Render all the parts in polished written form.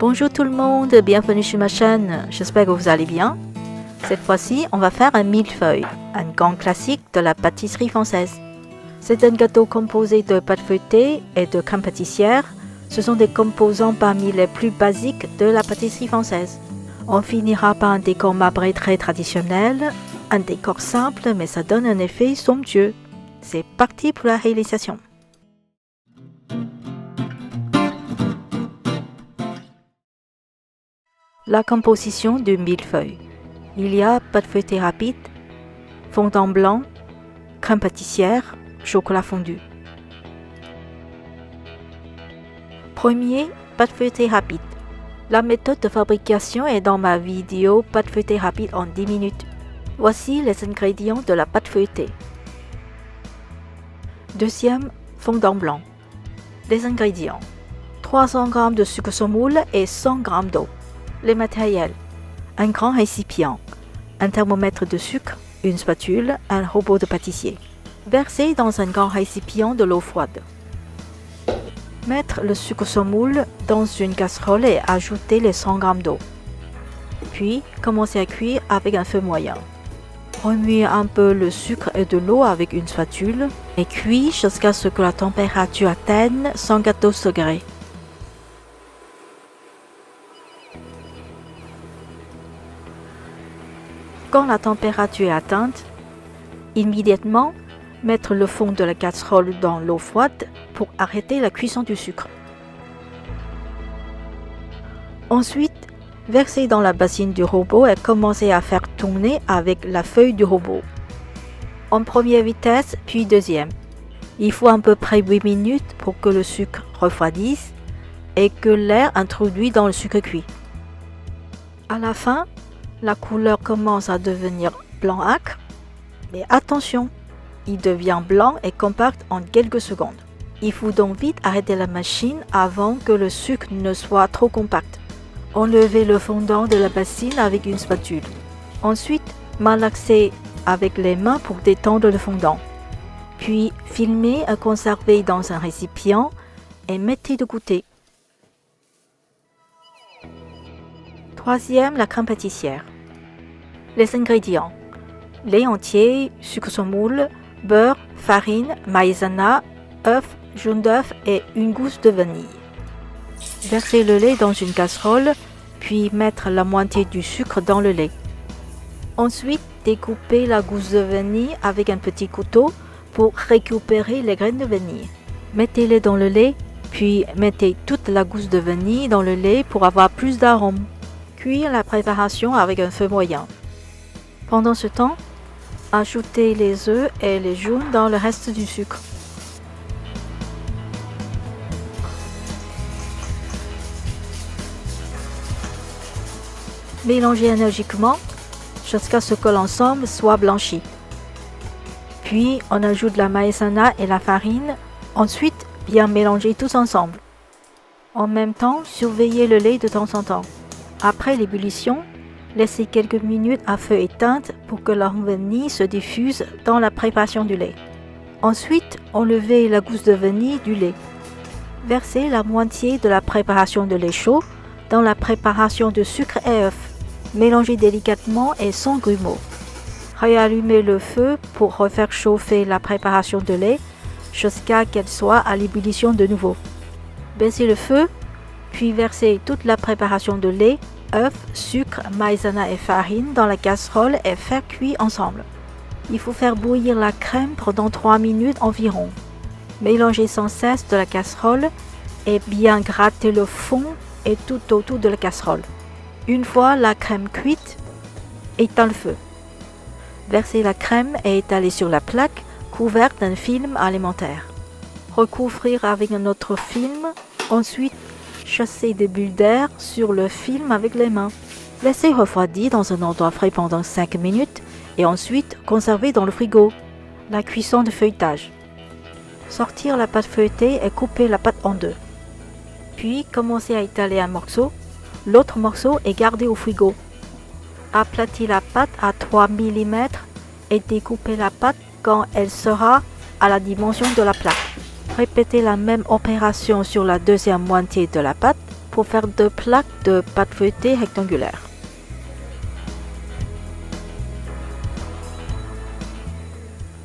Bonjour tout le monde, bienvenue sur ma chaîne, j'espère que vous allez bien. Cette fois-ci, on va faire un millefeuille, un grand classique de la pâtisserie française. C'est un gâteau composé de pâte feuilletée et de crème pâtissière. Ce sont des composants parmi les plus basiques de la pâtisserie française. On finira par un décor marbré très traditionnel, un décor simple mais ça donne un effet somptueux. C'est parti pour la réalisation. La composition du millefeuille. Il y a pâte feuilletée rapide, fondant blanc, crème pâtissière, chocolat fondu. Premier, pâte feuilletée rapide. La méthode de fabrication est dans ma vidéo pâte feuilletée rapide en 10 minutes. Voici les ingrédients de la pâte feuilletée. Deuxième, fondant blanc. Les ingrédients. 300 g de sucre semoule et 100 g d'eau. Les matériels. Un grand récipient, un thermomètre de sucre, une spatule, un robot de pâtissier. Verser dans un grand récipient de l'eau froide. Mettre le sucre semoule dans une casserole et ajouter les 100 g d'eau. Puis, commencer à cuire avec un feu moyen. Remuer un peu le sucre et de l'eau avec une spatule et cuire jusqu'à ce que la température atteigne 114 degrés. Quand la température est atteinte, immédiatement mettre le fond de la casserole dans l'eau froide pour arrêter la cuisson du sucre. Ensuite, verser dans la bassine du robot et commencer à faire tourner avec la feuille du robot. En première vitesse, puis deuxième. Il faut à peu près 8 minutes pour que le sucre refroidisse et que l'air introduit dans le sucre cuit. À la fin, la couleur commence à devenir blanc-acre, mais attention, il devient blanc et compact en quelques secondes. Il faut donc vite arrêter la machine avant que le sucre ne soit trop compact. Enlevez le fondant de la bassine avec une spatule. Ensuite, malaxez avec les mains pour détendre le fondant. Puis, filmez et conservez dans un récipient et mettez de côté. Troisième, la crème pâtissière. Les ingrédients. Lait entier, sucre semoule, beurre, farine, maïzena, œuf, jaune d'œuf et une gousse de vanille. Versez le lait dans une casserole, puis mettre la moitié du sucre dans le lait. Ensuite, découpez la gousse de vanille avec un petit couteau pour récupérer les graines de vanille. Mettez-les dans le lait, puis mettez toute la gousse de vanille dans le lait pour avoir plus d'arôme. Cuire la préparation avec un feu moyen. Pendant ce temps, ajoutez les œufs et les jaunes dans le reste du sucre. Mélangez énergiquement jusqu'à ce que l'ensemble soit blanchi. Puis, on ajoute la maïzena et la farine. Ensuite, bien mélanger tous ensemble. En même temps, surveillez le lait de temps en temps. Après l'ébullition, laissez quelques minutes à feu éteint pour que la vanille se diffuse dans la préparation du lait. Ensuite, enlevez la gousse de vanille du lait. Versez la moitié de la préparation de lait chaud dans la préparation de sucre et œufs. Mélangez délicatement et sans grumeaux. Réallumez le feu pour refaire chauffer la préparation de lait jusqu'à qu'elle soit à l'ébullition de nouveau. Baissez le feu, puis versez toute la préparation de lait, œufs, sucre, maïzena et farine dans la casserole et faire cuire ensemble. Il faut faire bouillir la crème pendant 3 minutes environ. Mélangez sans cesse de la casserole et bien gratter le fond et tout autour de la casserole. Une fois la crème cuite, éteins le feu. Versez la crème et étalez sur la plaque couverte d'un film alimentaire. Recouvrir avec un autre film. Ensuite, chassez des bulles d'air sur le film avec les mains. Laissez refroidir dans un endroit frais pendant 5 minutes et ensuite conserver dans le frigo. La cuisson de feuilletage. Sortir la pâte feuilletée et couper la pâte en deux. Puis commencer à étaler un morceau. L'autre morceau est gardé au frigo. Aplatir la pâte à 3 mm et découper la pâte quand elle sera à la dimension de la plaque. Répétez la même opération sur la deuxième moitié de la pâte pour faire 2 plaques de pâte feuilletée rectangulaire.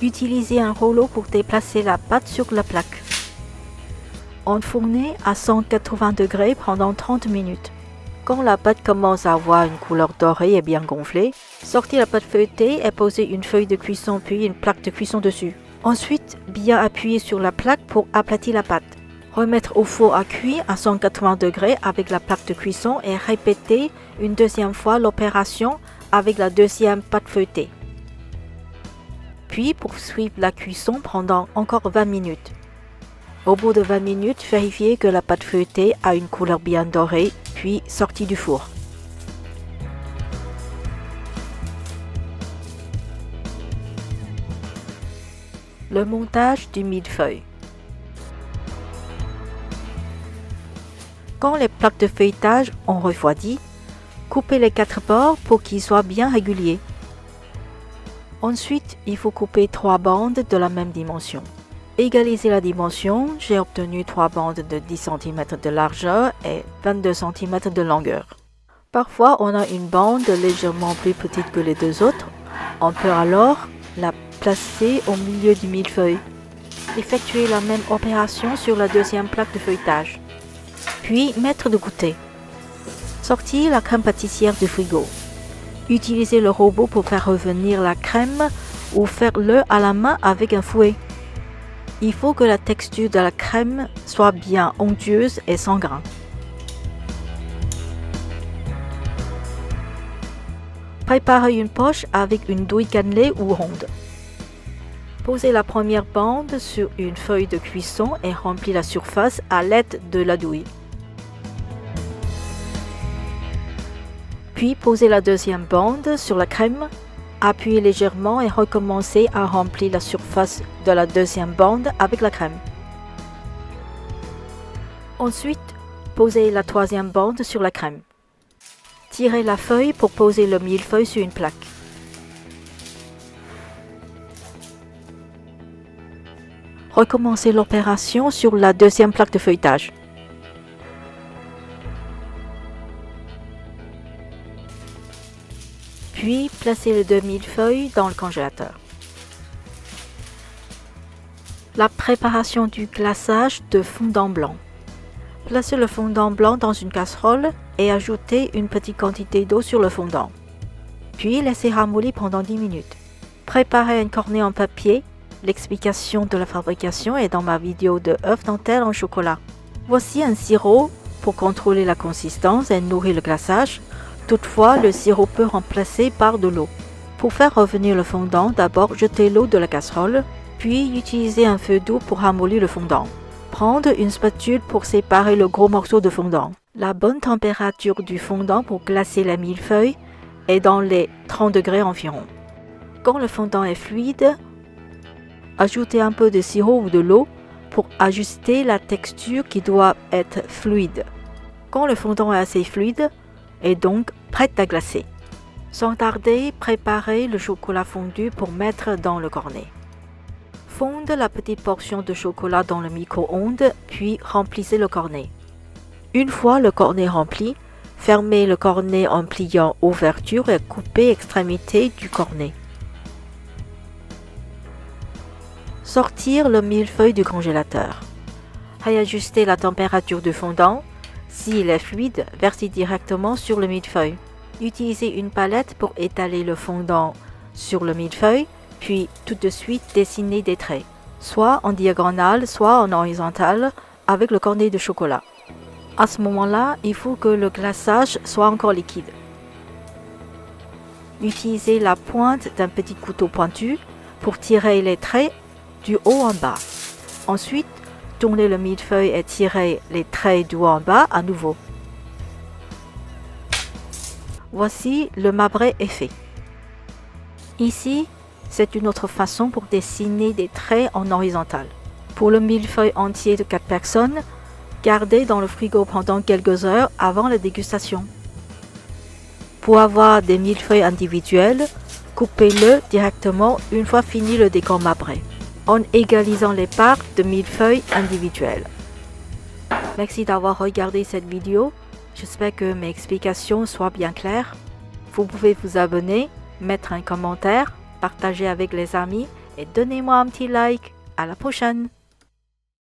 Utilisez un rouleau pour déplacer la pâte sur la plaque. Enfournez à 180 degrés pendant 30 minutes. Quand la pâte commence à avoir une couleur dorée et bien gonflée, sortez la pâte feuilletée et posez une feuille de cuisson puis une plaque de cuisson dessus. Ensuite, bien appuyer sur la plaque pour aplatir la pâte. Remettre au four à cuire à 180 degrés avec la plaque de cuisson et répéter une deuxième fois l'opération avec la deuxième pâte feuilletée. Puis poursuivre la cuisson pendant encore 20 minutes. Au bout de 20 minutes, vérifiez que la pâte feuilletée a une couleur bien dorée, puis sortez du four. Le montage du millefeuille. Quand les plaques de feuilletage ont refroidi, coupez les 4 bords pour qu'ils soient bien réguliers. Ensuite, il faut couper 3 bandes de la même dimension. Égalisez la dimension, j'ai obtenu 3 bandes de 10 cm de largeur et 22 cm de longueur. Parfois, on a une bande légèrement plus petite que les deux autres. On peut alors la placer au milieu du millefeuille. Effectuez la même opération sur la deuxième plaque de feuilletage. Puis, mettre de côté. Sortir la crème pâtissière du frigo. Utilisez le robot pour faire revenir la crème ou faire-le à la main avec un fouet. Il faut que la texture de la crème soit bien onctueuse et sans grains. Préparez une poche avec une douille cannelée ou ronde. Posez la première bande sur une feuille de cuisson et remplissez la surface à l'aide de la douille. Puis posez la deuxième bande sur la crème. Appuyez légèrement et recommencez à remplir la surface de la deuxième bande avec la crème. Ensuite, posez la troisième bande sur la crème. Tirez la feuille pour poser le millefeuille sur une plaque. Recommencez l'opération sur la deuxième plaque de feuilletage. Puis, placez les 2 millefeuilles dans le congélateur. La préparation du glaçage de fondant blanc. Placez le fondant blanc dans une casserole et ajoutez une petite quantité d'eau sur le fondant. Puis, laissez ramollir pendant 10 minutes. Préparez un cornet en papier. L'explication de la fabrication est dans ma vidéo de œufs dentelles en chocolat. Voici un sirop pour contrôler la consistance et nourrir le glaçage. Toutefois, le sirop peut remplacer par de l'eau. Pour faire revenir le fondant, d'abord jetez l'eau de la casserole, puis utilisez un feu doux pour ramollir le fondant. Prendre une spatule pour séparer le gros morceau de fondant. La bonne température du fondant pour glacer la millefeuille est dans les 30 degrés environ. Quand le fondant est fluide, ajoutez un peu de sirop ou de l'eau pour ajuster la texture qui doit être fluide. Quand le fondant est assez fluide, est donc prête à glacer. Sans tarder, préparez le chocolat fondu pour mettre dans le cornet. Fonde la petite portion de chocolat dans le micro-ondes, puis remplissez le cornet. Une fois le cornet rempli, fermez le cornet en pliant ouverture et coupez l'extrémité du cornet. Sortir le millefeuille du congélateur. Réajustez la température du fondant. S'il est fluide, versez directement sur le millefeuille. Utilisez une palette pour étaler le fondant sur le millefeuille, puis tout de suite dessinez des traits, soit en diagonale, soit en horizontale, avec le cornet de chocolat. À ce moment-là, il faut que le glaçage soit encore liquide. Utilisez la pointe d'un petit couteau pointu pour tirer les traits du haut en bas. Ensuite, tournez le millefeuille et tirez les traits du haut en bas à nouveau. Voici, le marbré est fait. Ici, c'est une autre façon pour dessiner des traits en horizontal. Pour le millefeuille entier de 4 personnes, gardez dans le frigo pendant quelques heures avant la dégustation. Pour avoir des millefeuilles individuels, coupez-le directement une fois fini le décor marbré, en égalisant les parts de millefeuilles individuelles. Merci d'avoir regardé cette vidéo. J'espère que mes explications soient bien claires. Vous pouvez vous abonner, mettre un commentaire, partager avec les amis et donnez-moi un petit like. À la prochaine!